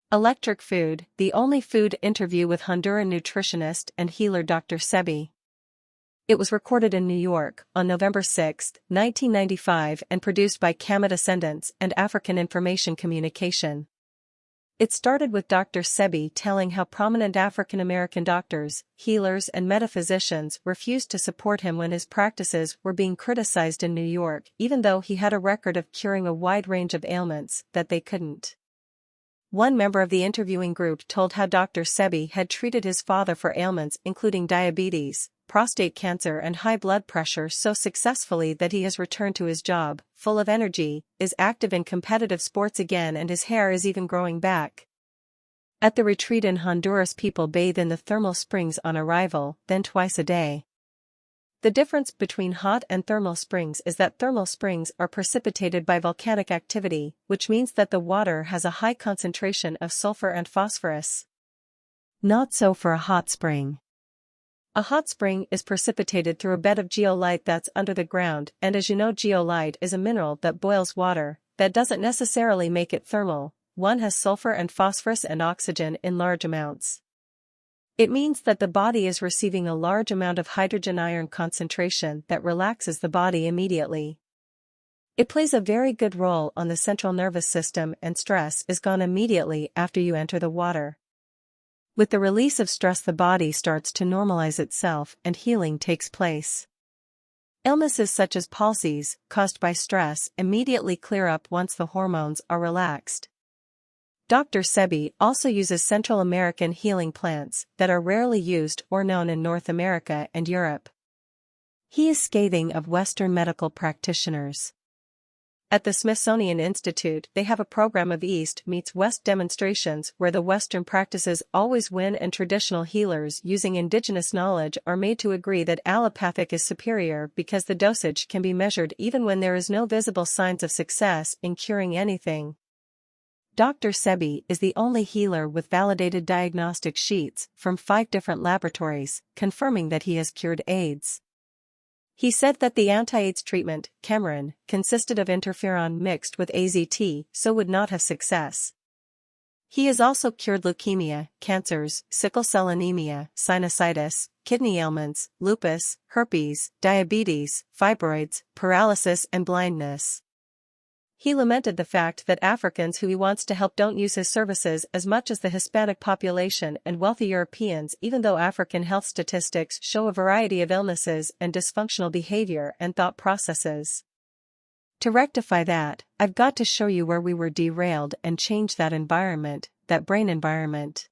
Electric Food, the only food interview with Honduran nutritionist and healer Dr. Sebi. It was recorded in New York on November 6, 1995 and produced by Kamut Ascendants and African Information Communication. It started with Dr. Sebi telling how prominent African American doctors, healers and metaphysicians refused to support him when his practices were being criticized in New York, even though he had a record of curing a wide range of ailments that they couldn't. One member of the interviewing group told how Dr. Sebi had treated his father for ailments including diabetes, prostate cancer and high blood pressure so successfully that he has returned to his job, full of energy, is active in competitive sports again and his hair is even growing back. At the retreat in Honduras, people bathe in the thermal springs on arrival, then twice a day. The difference between hot and thermal springs is that thermal springs are precipitated by volcanic activity, which means that the water has a high concentration of sulfur and phosphorus. Not so for a hot spring. A hot spring is precipitated through a bed of geolite that's under the ground, and as you know, geolite is a mineral that boils water. That doesn't necessarily make it thermal. One has sulfur and phosphorus and oxygen in large amounts. It means that the body is receiving a large amount of hydrogen-iron concentration that relaxes the body immediately. It plays a very good role on the central nervous system and stress is gone immediately after you enter the water. With the release of stress, the body starts to normalize itself and healing takes place. Illnesses such as palsies, caused by stress, immediately clear up once the hormones are relaxed. Dr. Sebi also uses Central American healing plants that are rarely used or known in North America and Europe. He is scathing of Western medical practitioners. At the Smithsonian Institute, they have a program of East meets West demonstrations where the Western practices always win and traditional healers using indigenous knowledge are made to agree that allopathic is superior because the dosage can be measured even when there is no visible signs of success in curing anything. Dr. Sebi is the only healer with validated diagnostic sheets from 5 different laboratories, confirming that he has cured AIDS. He said that the anti-AIDS treatment, Cameron, consisted of interferon mixed with AZT, so would not have success. He has also cured leukemia, cancers, sickle cell anemia, sinusitis, kidney ailments, lupus, herpes, diabetes, fibroids, paralysis and blindness. He lamented the fact that Africans who he wants to help don't use his services as much as the Hispanic population and wealthy Europeans, even though African health statistics show a variety of illnesses and dysfunctional behavior and thought processes. To rectify that, I've got to show you where we were derailed and change that environment, that brain environment.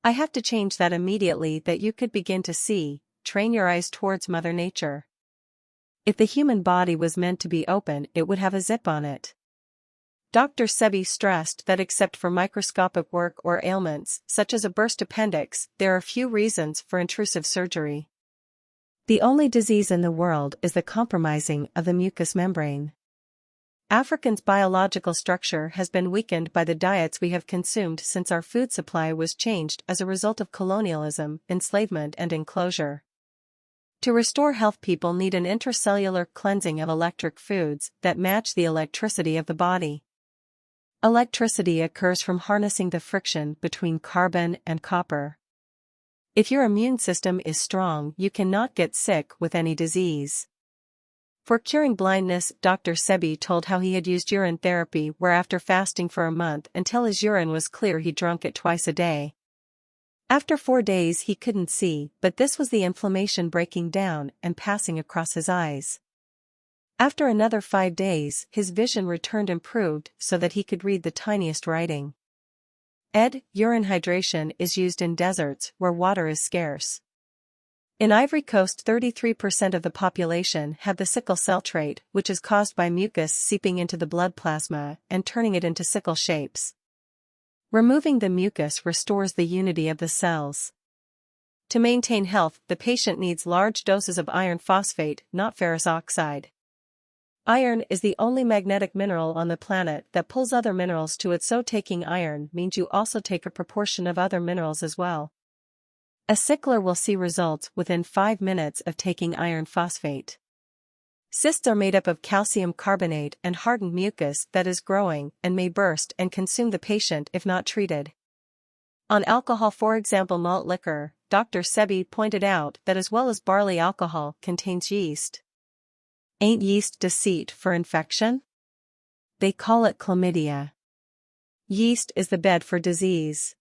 I have to change that immediately that you could begin to see, train your eyes towards Mother Nature. If the human body was meant to be open, it would have a zip on it. Dr. Sebi stressed that except for microscopic work or ailments, such as a burst appendix, there are few reasons for intrusive surgery. The only disease in the world is the compromising of the mucous membrane. Africans' biological structure has been weakened by the diets we have consumed since our food supply was changed as a result of colonialism, enslavement and enclosure. To restore health, people need an intracellular cleansing of electric foods that match the electricity of the body. Electricity occurs from harnessing the friction between carbon and copper. If your immune system is strong, you cannot get sick with any disease. For curing blindness, Dr. Sebi told how he had used urine therapy where after fasting for a month until his urine was clear he drank it twice a day. After 4 days he couldn't see, but this was the inflammation breaking down and passing across his eyes. After another 5 days, his vision returned improved so that he could read the tiniest writing. Urine hydration is used in deserts where water is scarce. In Ivory Coast, 33% of the population have the sickle cell trait, which is caused by mucus seeping into the blood plasma and turning it into sickle shapes. Removing the mucus restores the unity of the cells. To maintain health, the patient needs large doses of iron phosphate, not ferrous oxide. Iron is the only magnetic mineral on the planet that pulls other minerals to it, so taking iron means you also take a proportion of other minerals as well. A sickler will see results within 5 minutes of taking iron phosphate. Cysts are made up of calcium carbonate and hardened mucus that is growing and may burst and consume the patient if not treated. On alcohol, for example malt liquor, Dr. Sebi pointed out that as well as barley alcohol contains yeast. Ain't yeast deceit for infection? They call it chlamydia. Yeast is the bed for disease.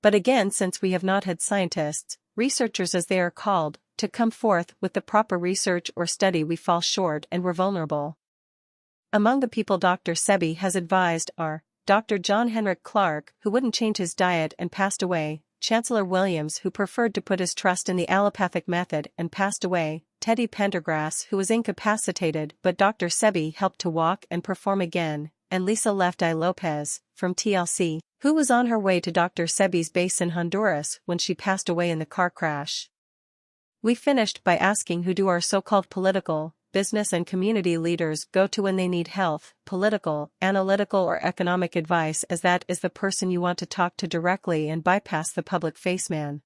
But again, since we have not had scientists, researchers as they are called, to come forth with the proper research or study, we fall short and we're vulnerable. Among the people Dr. Sebi has advised are Dr. John Henrik Clark, who wouldn't change his diet and passed away, Chancellor Williams, who preferred to put his trust in the allopathic method and passed away, Teddy Pendergrass, who was incapacitated but Dr. Sebi helped to walk and perform again, and Lisa Left Eye Lopez, from TLC, who was on her way to Dr. Sebi's base in Honduras when she passed away in the car crash. We finished by asking who do our so-called political, business and community leaders go to when they need health, political, analytical or economic advice, as that is the person you want to talk to directly and bypass the public faceman.